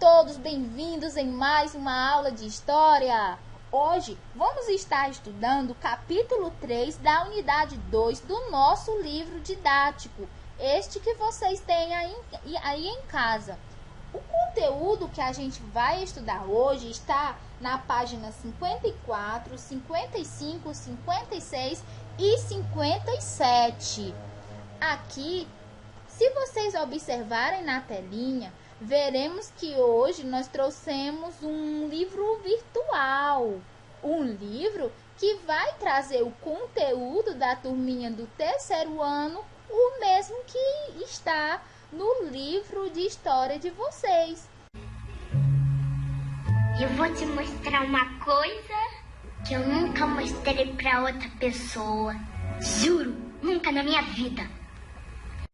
todos bem-vindos em mais uma aula de História. Hoje vamos estar estudando o capítulo 3 da unidade 2 do nosso livro didático, este que vocês têm aí em casa. O conteúdo que a gente vai estudar hoje está na página 54, 55, 56 e 57. Aqui, se vocês observarem na telinha, veremos que hoje nós trouxemos um livro virtual. Um livro que vai trazer o conteúdo da turminha do terceiro ano, o mesmo que está no livro de história de vocês. Eu vou te mostrar uma coisa que eu nunca mostrei para outra pessoa. Juro, nunca na minha vida.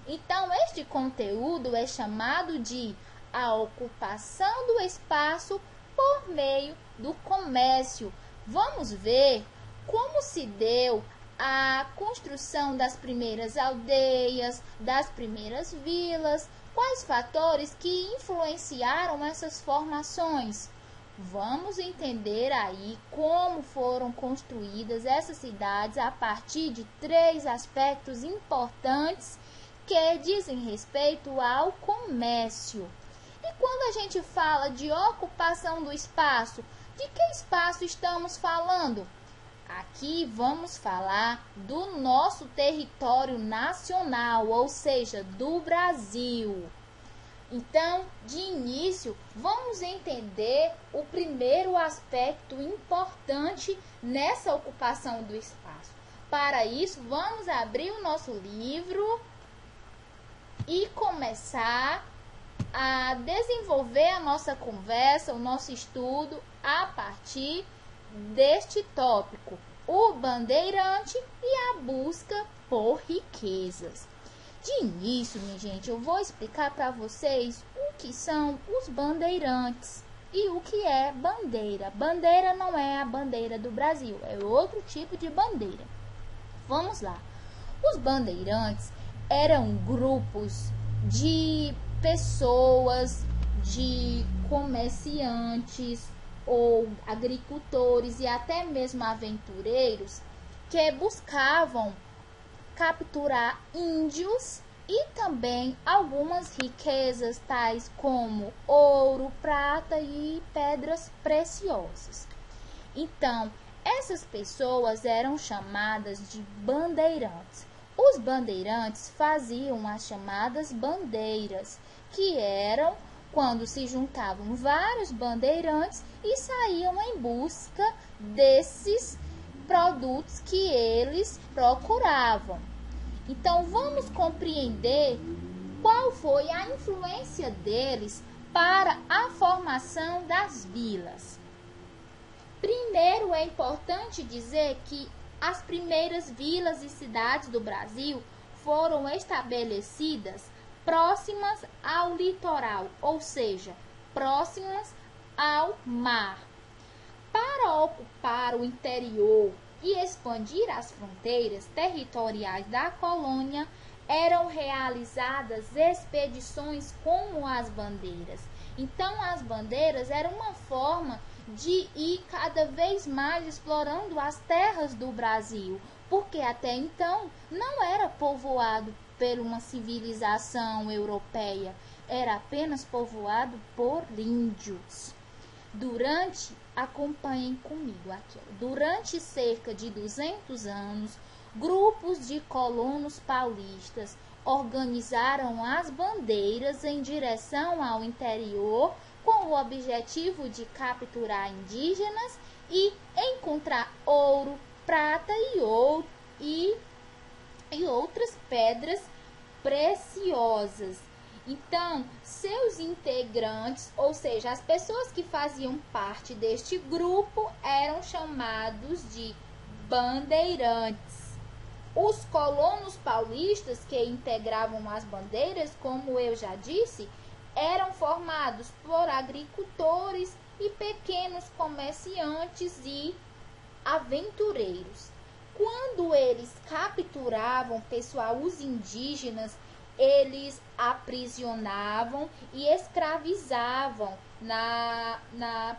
Então, este conteúdo é chamado de a ocupação do espaço por meio do comércio. Vamos ver como se deu a construção das primeiras aldeias, das primeiras vilas, quais fatores que influenciaram essas formações. Vamos entender aí como foram construídas essas cidades a partir de três aspectos importantes que dizem respeito ao comércio. E quando a gente fala de ocupação do espaço, de que espaço estamos falando? Aqui vamos falar do nosso território nacional, ou seja, do Brasil. Então, de início, vamos entender o primeiro aspecto importante nessa ocupação do espaço. Para isso, vamos abrir o nosso livro e começar a desenvolver a nossa conversa, o nosso estudo a partir deste tópico, o bandeirante e a busca por riquezas. De início, minha gente, eu vou explicar para vocês o que são os bandeirantes e o que é bandeira. Bandeira não é a bandeira do Brasil, é outro tipo de bandeira. Vamos lá. Os bandeirantes eram grupos de pessoas, de comerciantes ou agricultores e até mesmo aventureiros que buscavam capturar índios e também algumas riquezas tais como ouro, prata e pedras preciosas. Então, essas pessoas eram chamadas de bandeirantes. Os bandeirantes faziam as chamadas bandeiras, que eram quando se juntavam vários bandeirantes e saíam em busca desses produtos que eles procuravam. Então, vamos compreender qual foi a influência deles para a formação das vilas. Primeiro, é importante dizer que as primeiras vilas e cidades do Brasil foram estabelecidas próximas ao litoral, ou seja, próximas ao mar. Para ocupar o interior e expandir as fronteiras territoriais da colônia, eram realizadas expedições como as bandeiras. Então, as bandeiras eram uma forma de ir cada vez mais explorando as terras do Brasil, porque até então não era povoado por uma civilização europeia, era apenas povoado por índios. Acompanhem comigo aqui, durante cerca de 200 anos, grupos de colonos paulistas organizaram as bandeiras em direção ao interior com o objetivo de capturar indígenas e encontrar ouro, prata e outras pedras preciosas. Então, seus integrantes, ou seja, as pessoas que faziam parte deste grupo, eram chamados de bandeirantes. Os colonos paulistas que integravam as bandeiras, como eu já disse, eram formados por agricultores e pequenos comerciantes e aventureiros. Quando eles capturavam, pessoal, os indígenas, eles aprisionavam e escravizavam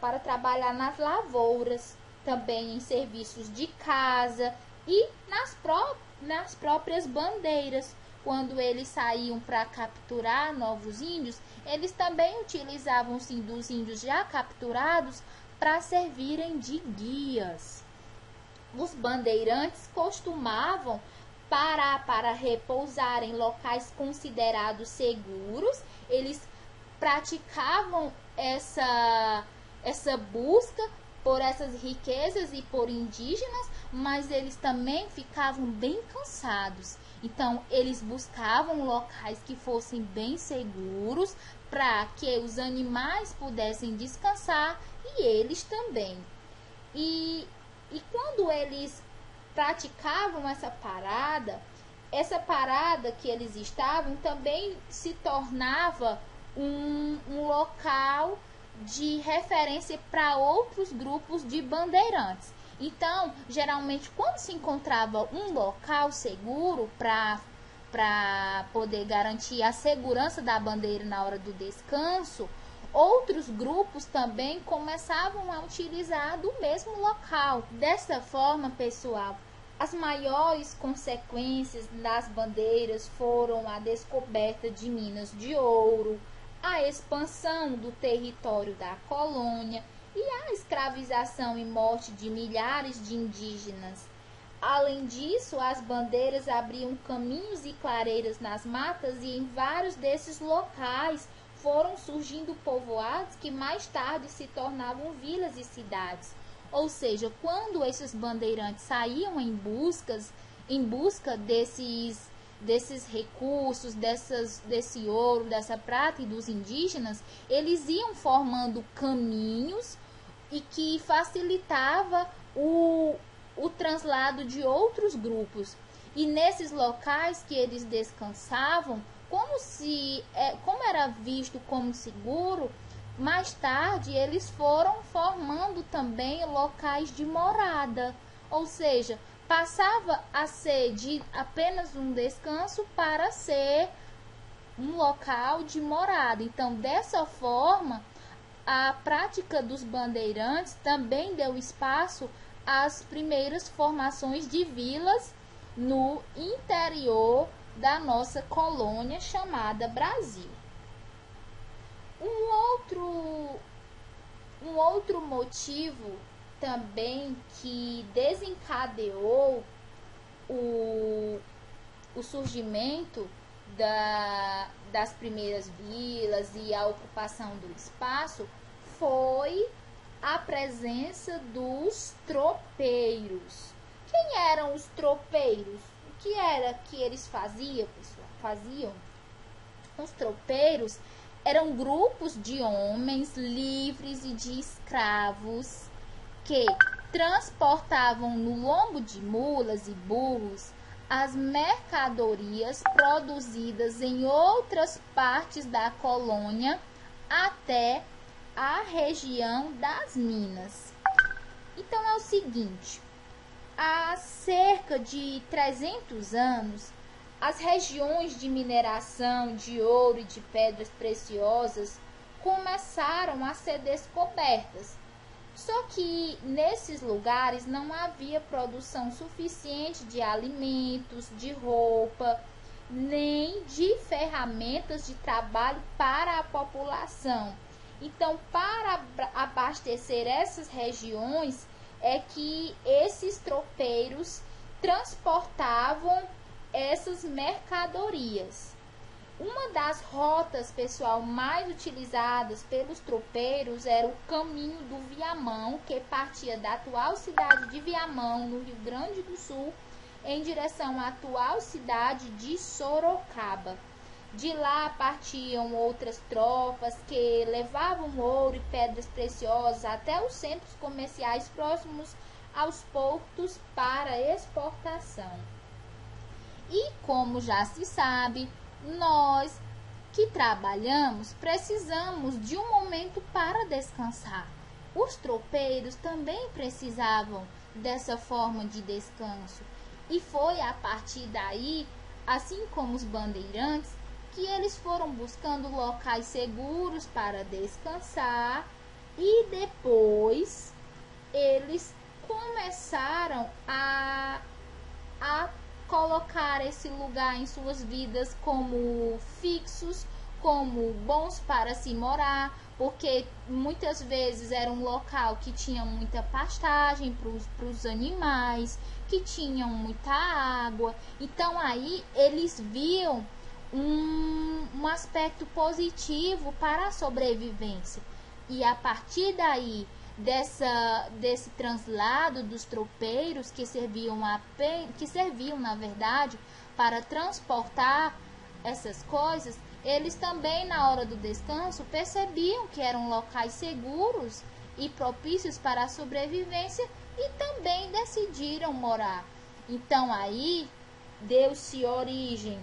para trabalhar nas lavouras, também em serviços de casa e nas próprias bandeiras. Quando eles saíam para capturar novos índios, eles também utilizavam-se dos índios já capturados para servirem de guias. Os bandeirantes costumavam parar para repousar em locais considerados seguros. Eles praticavam essa busca por essas riquezas e por indígenas, mas eles também ficavam bem cansados. Então, eles buscavam locais que fossem bem seguros para que os animais pudessem descansar e eles também. E quando eles praticavam essa parada que eles estavam também se tornava um local de referência para outros grupos de bandeirantes. Então, geralmente, quando se encontrava um local seguro para poder garantir a segurança da bandeira na hora do descanso, outros grupos também começavam a utilizar do mesmo local. Dessa forma, pessoal, as maiores consequências das bandeiras foram a descoberta de minas de ouro, a expansão do território da colônia e a escravização e morte de milhares de indígenas. Além disso, as bandeiras abriam caminhos e clareiras nas matas e em vários desses locais foram surgindo povoados que mais tarde se tornavam vilas e cidades. Ou seja, quando esses bandeirantes saíam em busca desses recursos, desse ouro, dessa prata e dos indígenas, eles iam formando caminhos e que facilitava o translado de outros grupos. E nesses locais que eles descansavam, como era visto como seguro, mais tarde eles foram formando também locais de morada, ou seja, passava a ser de apenas um descanso para ser um local de morada. Então, dessa forma, a prática dos bandeirantes também deu espaço às primeiras formações de vilas no interior da nossa colônia chamada Brasil. Um outro motivo também que desencadeou o surgimento das primeiras vilas e a ocupação do espaço foi a presença dos tropeiros. Quem eram os tropeiros? O que era que eles faziam, pessoal? Os tropeiros eram grupos de homens livres e de escravos que transportavam no lombo de mulas e burros as mercadorias produzidas em outras partes da colônia até a região das minas. Então é o seguinte, há cerca de 300 anos, as regiões de mineração de ouro e de pedras preciosas começaram a ser descobertas. Só que nesses lugares não havia produção suficiente de alimentos, de roupa, nem de ferramentas de trabalho para a população. Então, para abastecer essas regiões, é que esses tropeiros transportavam essas mercadorias. Uma das rotas, pessoal, mais utilizadas pelos tropeiros era o caminho do Viamão, que partia da atual cidade de Viamão, no Rio Grande do Sul, em direção à atual cidade de Sorocaba. De lá partiam outras tropas que levavam ouro e pedras preciosas até os centros comerciais próximos aos portos para exportação. E como já se sabe, nós que trabalhamos precisamos de um momento para descansar. Os tropeiros também precisavam dessa forma de descanso. E foi a partir daí, assim como os bandeirantes, que eles foram buscando locais seguros para descansar e depois eles começaram a colocar esse lugar em suas vidas como fixos, como bons para se morar, porque muitas vezes era um local que tinha muita pastagem para os animais, que tinham muita água. Então aí eles viam um aspecto positivo para a sobrevivência. E a partir daí, desse translado dos tropeiros que serviam na verdade para transportar essas coisas, eles também na hora do descanso percebiam que eram locais seguros e propícios para a sobrevivência e também decidiram morar. Então aí deu-se origem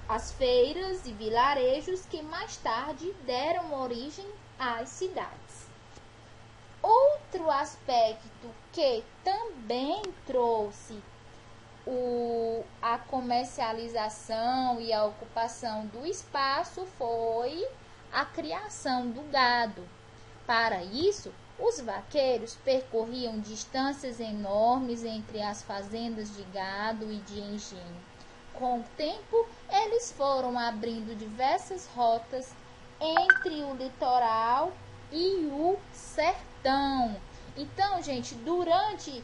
às feiras e vilarejos que mais tarde deram origem às cidades. Outro aspecto que também trouxe a comercialização e a ocupação do espaço foi a criação do gado. Para isso, os vaqueiros percorriam distâncias enormes entre as fazendas de gado e de engenho. Com o tempo, eles foram abrindo diversas rotas entre o litoral e o sertão. Então, gente, durante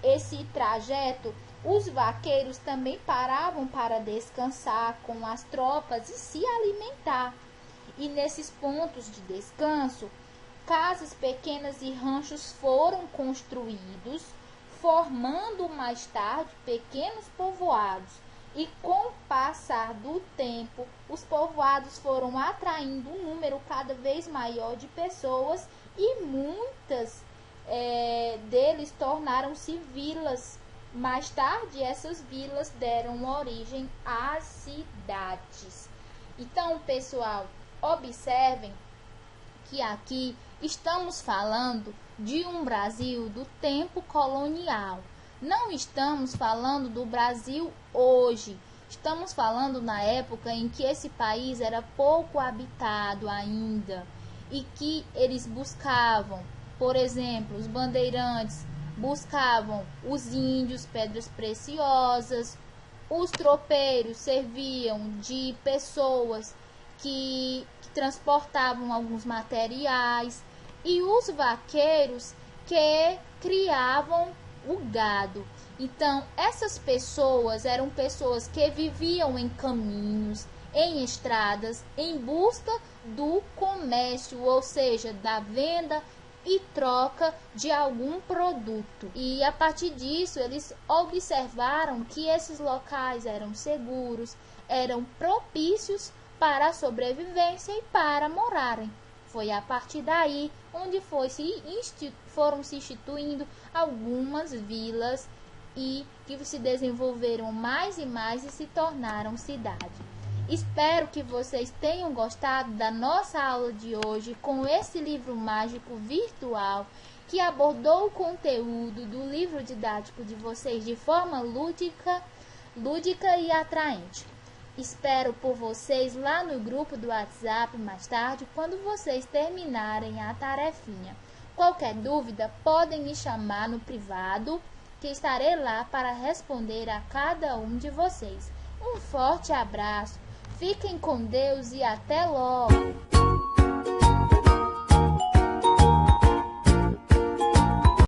esse trajeto, os vaqueiros também paravam para descansar com as tropas e se alimentar. E nesses pontos de descanso, casas pequenas e ranchos foram construídos, formando mais tarde pequenos povoados. E com o passar do tempo, os povoados foram atraindo um número cada vez maior de pessoas e muitas deles tornaram-se vilas. Mais tarde, essas vilas deram origem às cidades. Então, pessoal, observem que aqui estamos falando de um Brasil do tempo colonial. Não estamos falando do Brasil hoje. Estamos falando na época em que esse país era pouco habitado ainda e que eles buscavam, por exemplo, os bandeirantes buscavam os índios, pedras preciosas, os tropeiros serviam de pessoas que transportavam alguns materiais e os vaqueiros que criavam o gado. Então, essas pessoas eram pessoas que viviam em caminhos, em estradas, em busca do comércio, ou seja, da venda e troca de algum produto. E a partir disso, eles observaram que esses locais eram seguros, eram propícios para a sobrevivência e para morarem. Foi a partir daí onde foram se instituindo algumas vilas e que se desenvolveram mais e mais e se tornaram cidade. Espero que vocês tenham gostado da nossa aula de hoje com esse livro mágico virtual que abordou o conteúdo do livro didático de vocês de forma lúdica e atraente. Espero por vocês lá no grupo do WhatsApp mais tarde, quando vocês terminarem a tarefinha. Qualquer dúvida, podem me chamar no privado, que estarei lá para responder a cada um de vocês. Um forte abraço, fiquem com Deus e até logo!